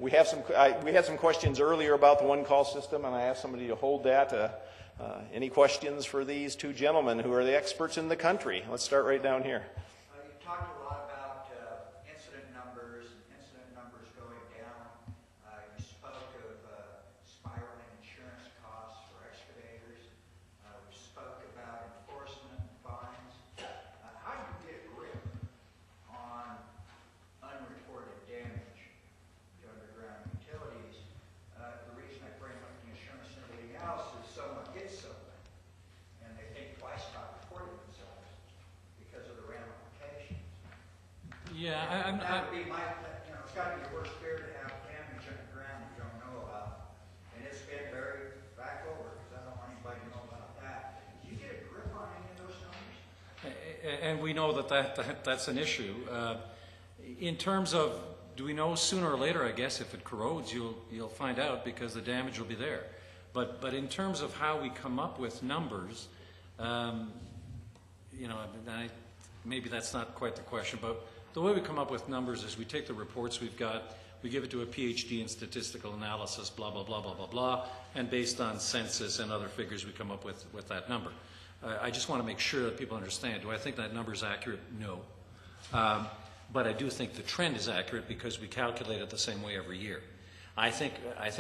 We had some questions earlier about the one-call system, and I asked somebody to hold that. Any questions for these two gentlemen who are the experts in the country? Let's start right down here. You talked a lot about incident numbers going down. You spoke of spiraling insurance costs for excavators. We spoke about enforcement and fines. How do you get a grip on unreported damage to underground utilities? The reason I bring up the insurance and everything else is someone gets something and they think twice about reporting themselves because of the ramifications. Yeah, That would be my, it's got to be your worst fear to have damage underground you don't know about. And it's been very back over because I don't want anybody to know about that. Do you get a grip on any of those numbers? and we know that's an issue. In terms of, do we know sooner or later, I guess, if it corrodes, you'll find out because the damage will be there. But in terms of how we come up with numbers, maybe that's not quite the question, but the way we come up with numbers is we take the reports we've got, we give it to a PhD in statistical analysis, blah, blah, blah, blah, blah, blah, and based on census and other figures, we come up with that number. I just want to make sure that people understand. Do I think that number is accurate? No. But I do think the trend is accurate because we calculate it the same way every year. I think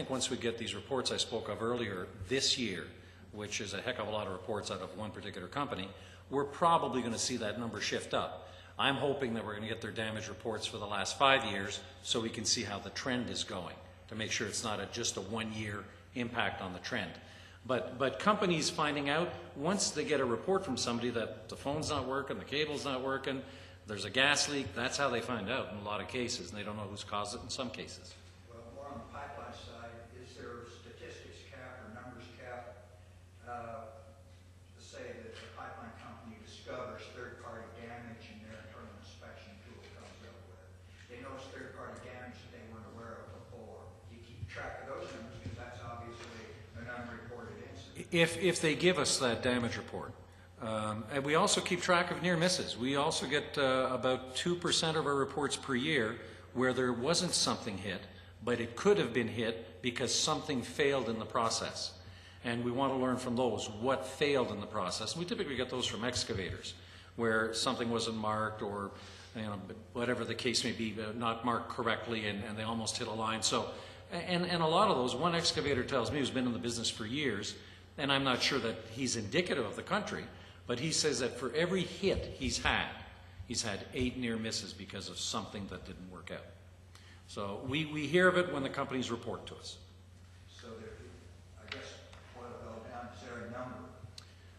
once we get these reports I spoke of earlier this year, which is a heck of a lot of reports out of one particular company, we're probably going to see that number shift up. I'm hoping that we're going to get their damage reports for the last 5 years so we can see how the trend is going to make sure it's not just a one-year impact on the trend. But companies finding out, once they get a report from somebody that the phone's not working, the cable's not working, there's a gas leak, that's how they find out in a lot of cases, and they don't know who's caused it in some cases. Well, more on the pipeline side, is there a statistics cap or numbers cap to say that the pipeline company discovers third-party damage and their internal inspection tool comes up with? They notice third-party damage that they weren't aware of before. Do you keep track of those numbers because that's obviously an unreported incident? If they give us that damage report. And we also keep track of near misses. We also get about 2% of our reports per year where there wasn't something hit, but it could have been hit because something failed in the process. And we want to learn from those what failed in the process. And we typically get those from excavators where something wasn't marked or whatever the case may be, not marked correctly and they almost hit a line. So, and a lot of those, one excavator tells me who's been in the business for years, and I'm not sure that he's indicative of the country, but he says that for every hit he's had 8 near misses because of something that didn't work out. So we hear of it when the companies report to us. So there, I guess, boil it all down, is there a number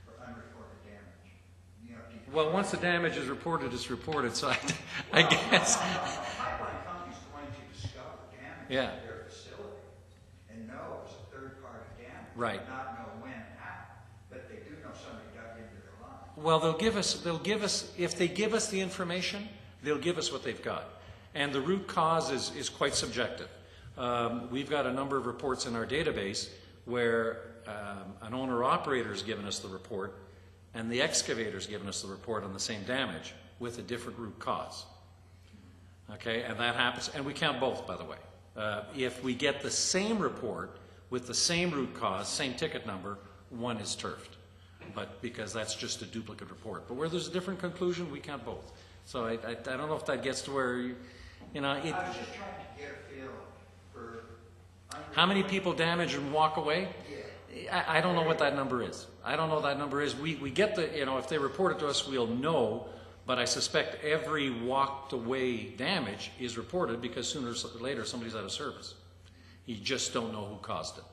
for unreported damage? Well, once the damage is reported, it's reported, so I guess. A pipeline company's going to discover damage at their facility and know it's a third-party damage. Right. Not know when and how, but they do know somebody dug into their line. Well, they'll give us, if they give us the information, they'll give us what they've got. And the root cause is quite subjective. We've got a number of reports in our database where an owner-operator has given us the report and the excavator's given us the report on the same damage with a different root cause. Okay, and that happens, and we count both, by the way. If we get the same report with the same root cause, same ticket number, one is turfed. But because that's just a duplicate report. But where there's a different conclusion, we count both. So I don't know if that gets to where, I was just trying to get a feel for how many people damage and walk away? Yeah. I don't know what that number is. I don't know what that number is. We get the, if they report it to us, we'll know. But I suspect every walked away damage is reported because sooner or later somebody's out of service. You just don't know who caused it.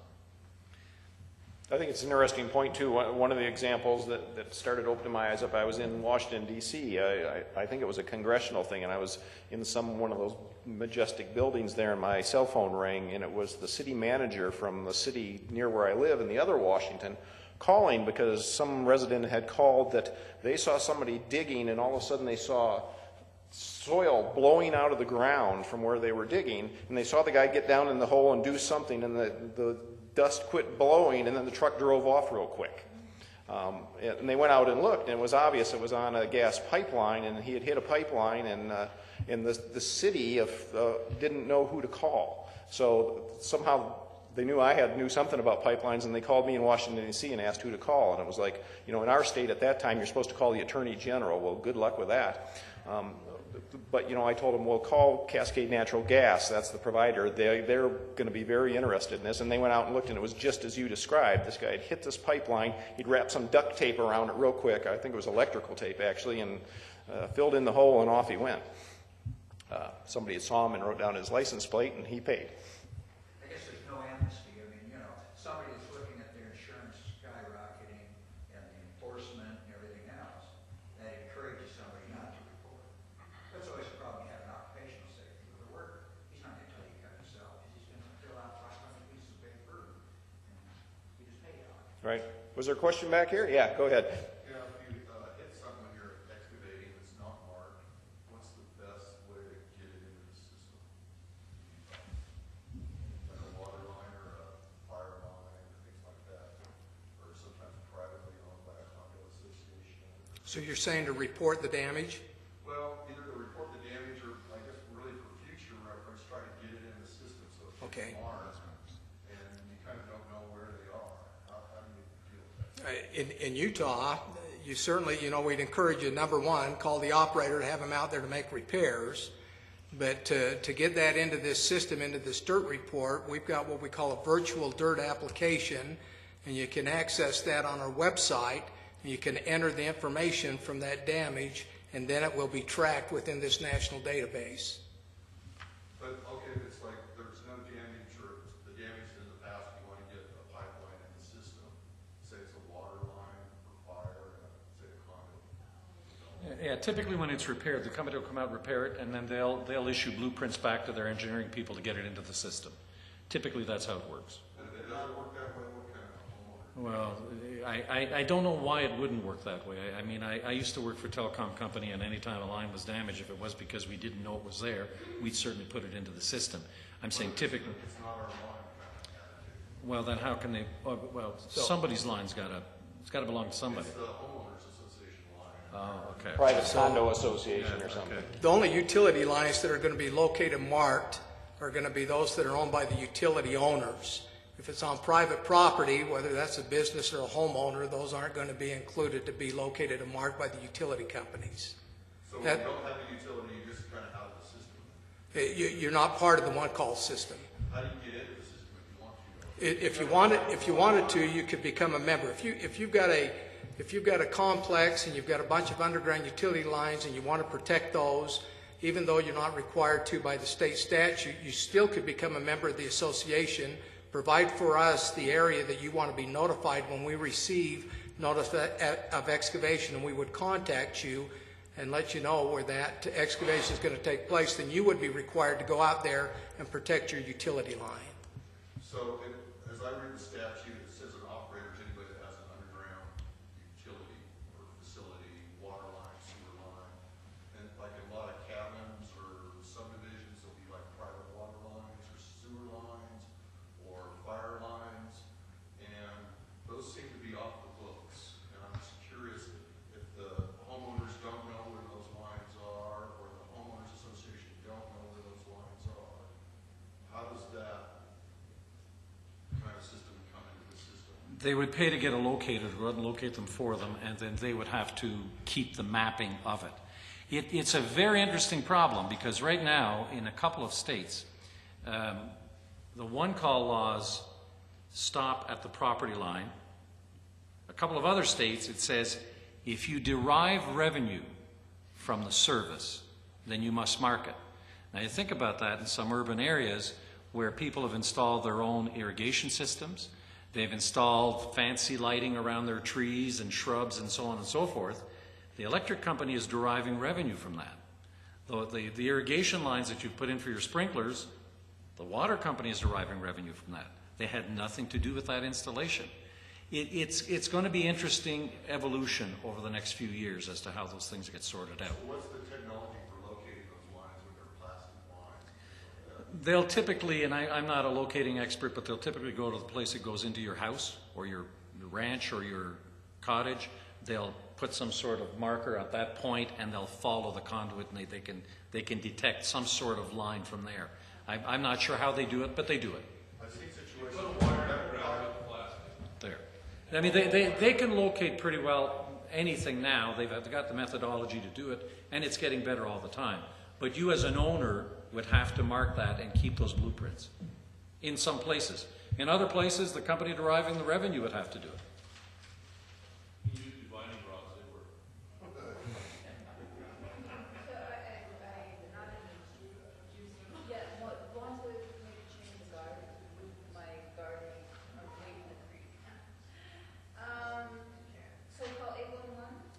I think it's an interesting point, too. One of the examples that started opening my eyes up, I was in Washington, D.C. I think it was a congressional thing, and I was in one of those majestic buildings there, and my cell phone rang, and it was the city manager from the city near where I live in the other Washington calling because some resident had called that they saw somebody digging, and all of a sudden they saw soil blowing out of the ground from where they were digging, and they saw the guy get down in the hole and do something, and the dust quit blowing, and then the truck drove off real quick. And they went out and looked, and it was obvious it was on a gas pipeline, and he had hit a pipeline, and the city didn't know who to call. So somehow they knew I knew something about pipelines, and they called me in Washington, D.C. and asked who to call. And it was like, in our state at that time, you're supposed to call the Attorney General. Well, good luck with that. But, I told them, well, call Cascade Natural Gas. That's the provider. They're going to be very interested in this. And they went out and looked, and it was just as you described. This guy had hit this pipeline. He'd wrapped some duct tape around it real quick. I think it was electrical tape, actually, and filled in the hole, and off he went. Somebody saw him and wrote down his license plate, and he paid. I guess there's no amnesty. I mean, somebody that's looking at their insurance skyrocketing and the enforcement and everything else, that encourages somebody not to report. That's always a problem you have in occupational safety with a worker. He's not going to tell you cut yourself. He's just going to fill out 500 pieces of paper and you just pay it on. Right. Was there a question back here? Yeah, go ahead. Yeah, if you hit something when you're excavating that's not marked, what's the best way to get it into the system? Like a water line or a fire line or things like that? Or sometimes privately owned by a condo association? So you're saying to report the damage? Well, either to report the damage or I guess really for future reference, try to get it in the system so it's Okay. marked and you kind of don't know where they are. How do you deal with that? In Utah, you certainly, we'd encourage you, number one, call the operator to have him out there to make repairs. But to get that into this system, into this dirt report, we've got what we call a virtual dirt application, and you can access that on our website. You can enter the information from that damage, and then it will be tracked within this national database. But, okay, if it's like there's no damage or the damage in the past, you want to get a pipeline in the system, say it's a water line for fire, say a condo. Yeah, typically when it's repaired, the company will come out and repair it, and then they'll issue blueprints back to their engineering people to get it into the system. Typically, that's how it works. And if it doesn't work that way, what kind of homeowner? Well, I don't know why it wouldn't work that way. I mean, I used to work for a telecom company, and any time a line was damaged, if it was because we didn't know it was there, we'd certainly put it into the system. I'm saying typically. It's not our line kind of attitude. Well, then how can they? Well, somebody's line's it's got to belong to somebody. It's the homeowners association line. Oh, okay. Private condo association or something. Okay. The only utility lines that are going to be located marked are going to be those that are owned by the utility owners. If it's on private property, whether that's a business or a homeowner, those aren't going to be included to be located and marked by the utility companies. So when That- you don't have a utility, you're just kind of out of the system. You're not part of the one-call system. How do you get into the system if you want to? If you wanted to, you could become a member. If you've got a complex and you've got a bunch of underground utility lines and you want to protect those, even though you're not required to by the state statute, you still could become a member of the association. Provide for us the area that you want to be notified when we receive notice of excavation, and we would contact you and let you know where that excavation is going to take place. Then you would be required to go out there and protect your utility line. So as I read the statute, it says an operator is anybody that has an underground utility or facility, water line, sewer line. And like in a lot of cabins or subdivisions, there'll be like private water lines or sewer lines or fire lines. And those seem to be off the books. And I'm just curious if the homeowners don't know where those lines are or the homeowners association don't know where those lines are. How does that kind of system come into the system? They would pay to get it located, or locate them for them, and then they would have to keep the mapping of it. It's a very interesting problem because right now, in a couple of states, the one-call laws stop at the property line. A couple of other states, it says, if you derive revenue from the service, then you must mark it. Now, you think about that in some urban areas where people have installed their own irrigation systems, they've installed fancy lighting around their trees and shrubs and so on and so forth. The electric company is deriving revenue from that. The irrigation lines that you put in for your sprinklers, the water company is deriving revenue from that. They had nothing to do with that installation. It's going to be interesting evolution over the next few years as to how those things get sorted out. So what's the technology for locating those lines with their plastic lines? They'll typically, and I'm not a locating expert, but they'll typically go to the place that goes into your house or your ranch or your cottage. They'll put some sort of marker at that point and they'll follow the conduit and they can detect some sort of line from there. I'm not sure how they do it, but they do it. I've seen situations where There. I mean, they can locate pretty well anything now. They've got the methodology to do it, and it's getting better all the time. But you as an owner would have to mark that and keep those blueprints in some places. In other places, the company deriving the revenue would have to do it.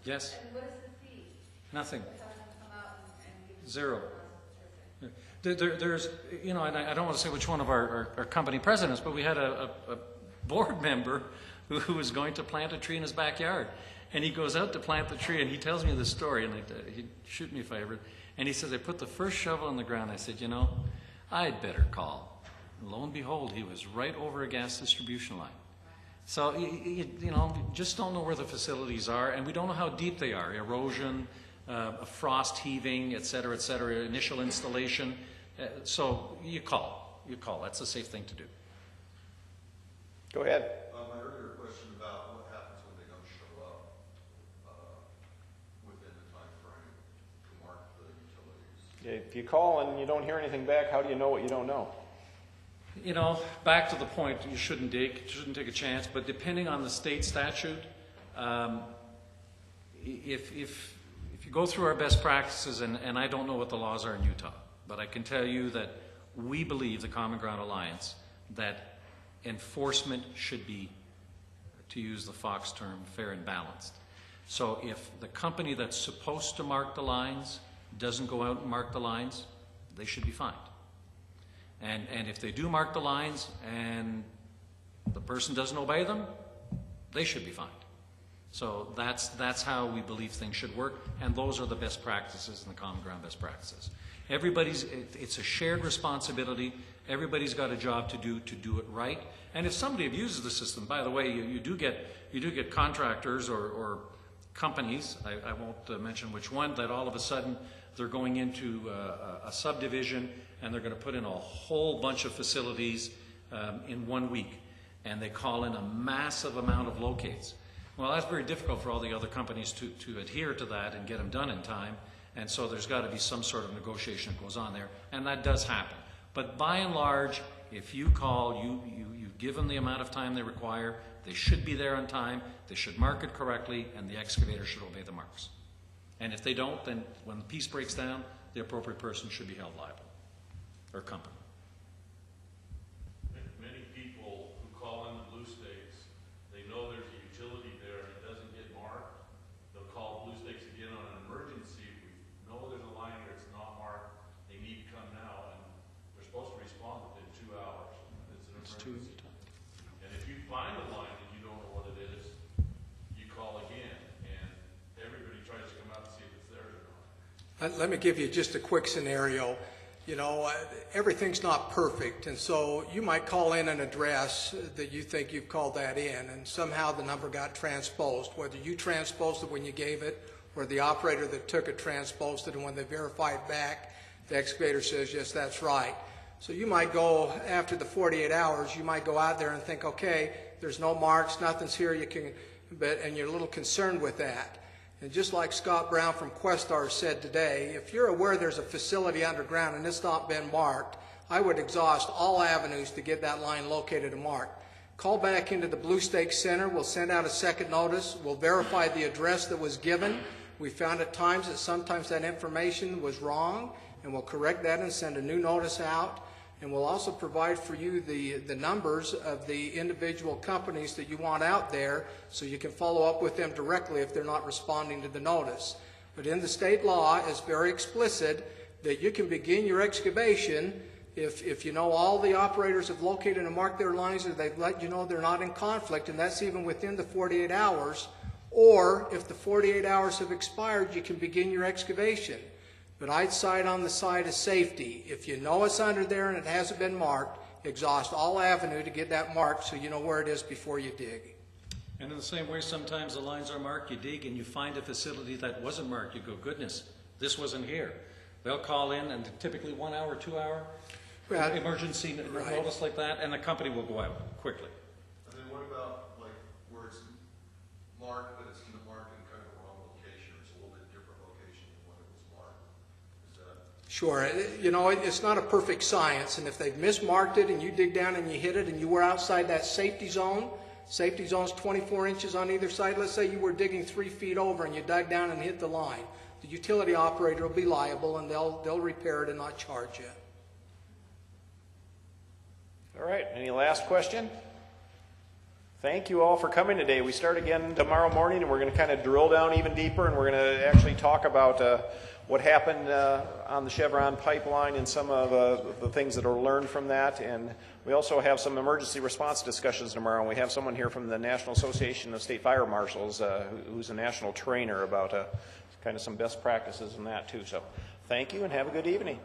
Yes? And what is the fee? Nothing. Have them come out and give you- Zero. There's, you know, and I don't want to say which one of our company presidents, but we had a board member who was going to plant a tree in his backyard. And he goes out to plant the tree, and he tells me the story, and he'd shoot me if I ever... And he says, I put the first shovel in the ground. I said, you know, I'd better call. And lo and behold, he was right over a gas distribution line. So, you know, just don't know where the facilities are, and we don't know how deep they are. Erosion, frost heaving, et cetera, initial installation. So you call. That's a safe thing to do. Go ahead. My earlier question about what happens when they don't show up within the time frame to mark the utilities. If you call and you don't hear anything back, how do you know what you don't know? You know, back to the point, you shouldn't take a chance, but depending on the state statute, if you go through our best practices, and I don't know what the laws are in Utah, but I can tell you that we believe, the Common Ground Alliance, that enforcement should be, to use the Fox term, fair and balanced. So if the company that's supposed to mark the lines doesn't go out and mark the lines, they should be fined. And if they do mark the lines and the person doesn't obey them, they should be fined. So that's how we believe things should work, and those are the best practices in the Common Ground best practices. It's a shared responsibility. Everybody's got a job to do it right. And if somebody abuses the system, by the way, you do get contractors or companies, I won't mention which one, that all of a sudden they're going into a subdivision and they're going to put in a whole bunch of facilities in 1 week. And they call in a massive amount of locates. Well, that's very difficult for all the other companies to adhere to that and get them done in time. And so there's got to be some sort of negotiation that goes on there. And that does happen. But by and large, if you call, you give them the amount of time they require. They should be there on time. They should mark it correctly. And the excavator should obey the marks. And if they don't, then when the piece breaks down, the appropriate person should be held liable, or company. Many people who call in the blue stakes, they know there's a utility there and it doesn't get marked. They'll call blue stakes again on an emergency. We know there's a line here, it's not marked, they need to come now, and they're supposed to respond within 2 hours. It's an emergency. And if you find a line and you don't know what it is, you call again, and everybody tries to come out and see if it's there or not. Let me give you just a quick scenario. You know, everything's not perfect, and so you might call in an address that you think you've called that in, and somehow the number got transposed, whether you transposed it when you gave it, or the operator that took it transposed it, and when they verified back, the excavator says, yes, that's right. So you might go, after the 48 hours, you might go out there and think, okay, there's no marks, nothing's here, and you're a little concerned with that. And just like Scott Brown from Questar said today, if you're aware there's a facility underground and it's not been marked, I would exhaust all avenues to get that line located and marked. Call back into the Blue Stake Center. We'll send out a second notice. We'll verify the address that was given. We found at times that sometimes that information was wrong, and we'll correct that and send a new notice out. And we'll also provide for you the numbers of the individual companies that you want out there so you can follow up with them directly if they're not responding to the notice. But in the state law, it's very explicit that you can begin your excavation if you know all the operators have located and marked their lines, or they've let you know they're not in conflict, and that's even within the 48 hours. Or if the 48 hours have expired, you can begin your excavation. But I'd side on the side of safety. If you know it's under there and it hasn't been marked, exhaust all avenue to get that marked so you know where it is before you dig. And in the same way, sometimes the lines are marked, you dig and you find a facility that wasn't marked. You go, goodness, this wasn't here. They'll call in, and typically 1 hour, 2 hour. Well, emergency right. notice like that, and the company will go out quickly. And then what about like where it's marked, but it's marked in kind of the wrong location, or it's a little bit different location than what it was marked? Is that? Sure. You know, it's not a perfect science, and if they've mismarked it and you dig down and you hit it and you were outside that safety zone's 24 inches on either side. Let's say you were digging 3 feet over and you dug down and hit the line. The utility operator will be liable, and they'll repair it and not charge you. All right, any last question? Thank you all for coming today. We start again tomorrow morning, and we're going to kind of drill down even deeper, and we're going to actually talk about what happened on the Chevron pipeline and some of the things that are learned from that. And we also have some emergency response discussions tomorrow, and we have someone here from the National Association of State Fire Marshals who's a national trainer about kind of some best practices in that too. So thank you, and have a good evening.